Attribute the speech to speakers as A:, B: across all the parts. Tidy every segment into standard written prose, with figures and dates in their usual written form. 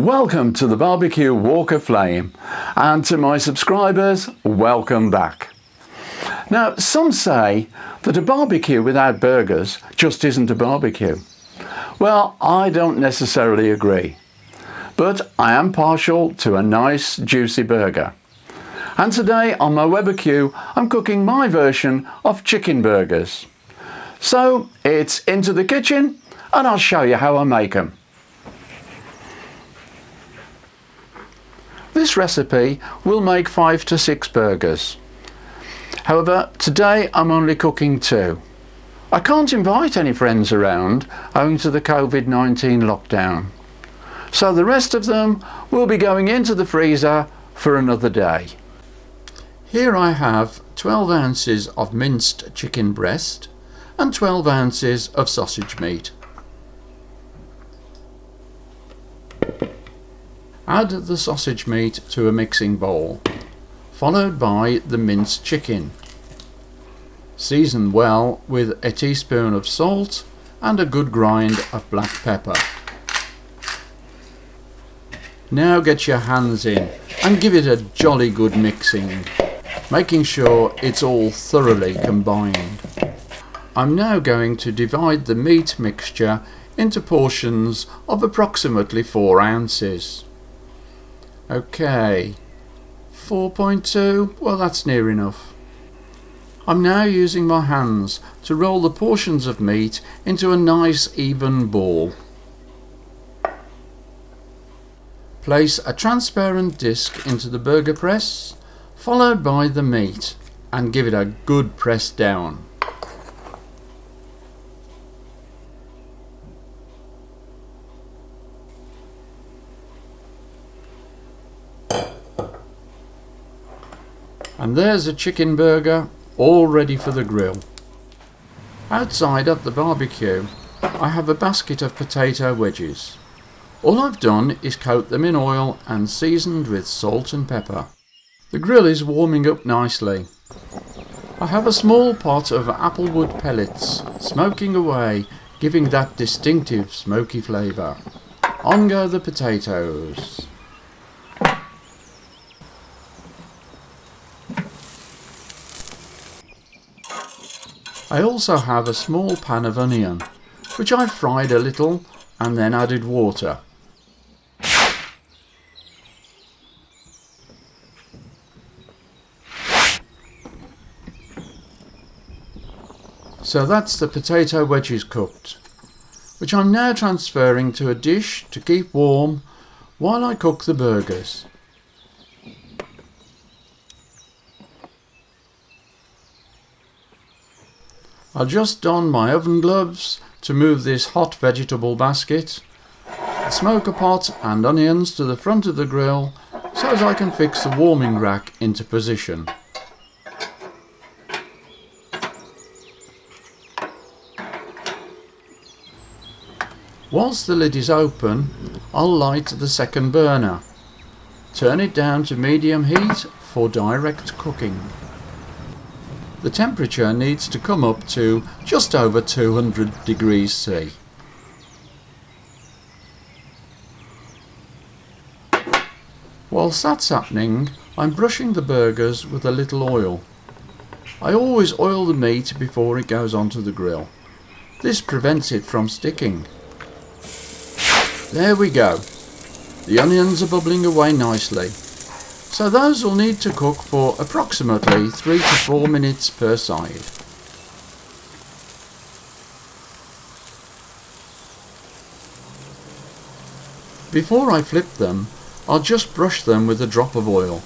A: Welcome to the Barbecue Walk of Flame, and to my subscribers, welcome back. Now, some say that a barbecue without burgers just isn't a barbecue. Well, I don't necessarily agree, but I am partial to a nice juicy burger. And today on my Weber Q, I'm cooking my version of chicken burgers. So it's into the kitchen and I'll show you how I make them. This recipe will make 5 to 6 burgers. However, today I'm only cooking 2. I can't invite any friends around owing to the COVID-19 lockdown. So the rest of them will be going into the freezer for another day. Here I have 12 ounces of minced chicken breast and 12 ounces of sausage meat. Add the sausage meat to a mixing bowl, followed by the minced chicken. Season well with a teaspoon of salt and a good grind of black pepper. Now get your hands in and give it a jolly good mixing, making sure it's all thoroughly combined. I'm now going to divide the meat mixture into portions of approximately 4 ounces. Okay, 4.2, well that's near enough. I'm now using my hands to roll the portions of meat into a nice even ball. Place a transparent disc into the burger press, followed by the meat, and give it a good press down. And there's a chicken burger all ready for the grill. Outside at the barbecue, I have a basket of potato wedges. All I've done is coat them in oil and seasoned with salt and pepper. The grill is warming up nicely. I have a small pot of applewood pellets smoking away, giving that distinctive smoky flavour. On go the potatoes. I also have a small pan of onion, which I fried a little and then added water. So that's the potato wedges cooked, which I'm now transferring to a dish to keep warm while I cook the burgers. I'll just don my oven gloves to move this hot vegetable basket, the smoker pot and onions to the front of the grill so as I can fix the warming rack into position. Whilst the lid is open, I'll light the second burner. Turn it down to medium heat for direct cooking. The temperature needs to come up to just over 200 degrees C. Whilst that's happening, I'm brushing the burgers with a little oil. I always oil the meat before it goes onto the grill. This prevents it from sticking. There we go. The onions are bubbling away nicely. So those will need to cook for approximately 3 to 4 minutes per side. Before I flip them, I'll just brush them with a drop of oil.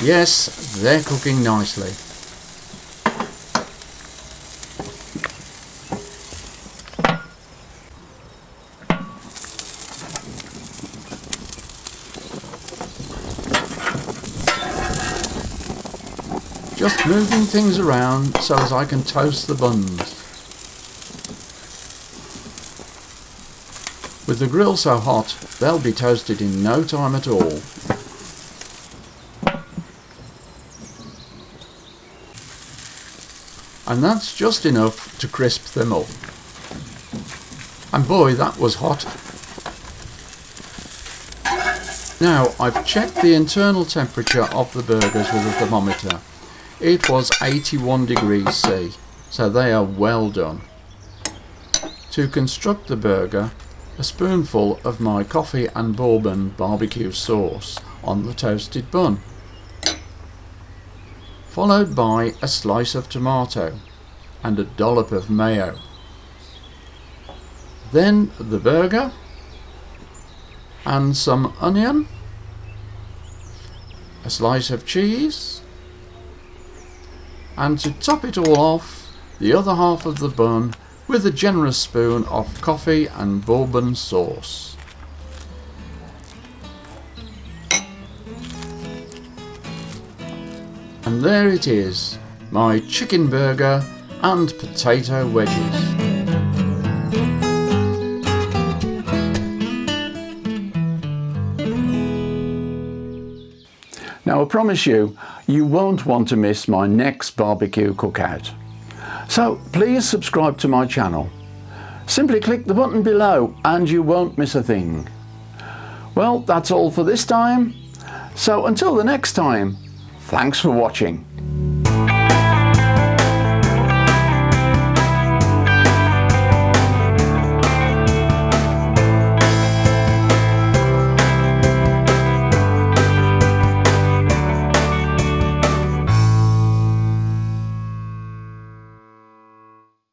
A: Yes, they're cooking nicely. Just moving things around so as I can toast the buns. With the grill so hot, they'll be toasted in no time at all. and that's just enough to crisp them up. And boy, that was hot. Now, I've checked the internal temperature of the burgers with a thermometer. It was 81 degrees C, so they are well done. To construct the burger, a spoonful of my coffee and bourbon barbecue sauce on the toasted bun, followed by a slice of tomato and a dollop of mayo. Then the burger and some onion, a slice of cheese, and to top it all off, the other half of the bun with a generous spoon of coffee and bourbon sauce. And there it is, my chicken burger and potato wedges. Now I promise you, you won't want to miss my next barbecue cookout. So please subscribe to my channel. Simply click the button below and you won't miss a thing. Well, that's all for this time. So until the next time, thanks for watching.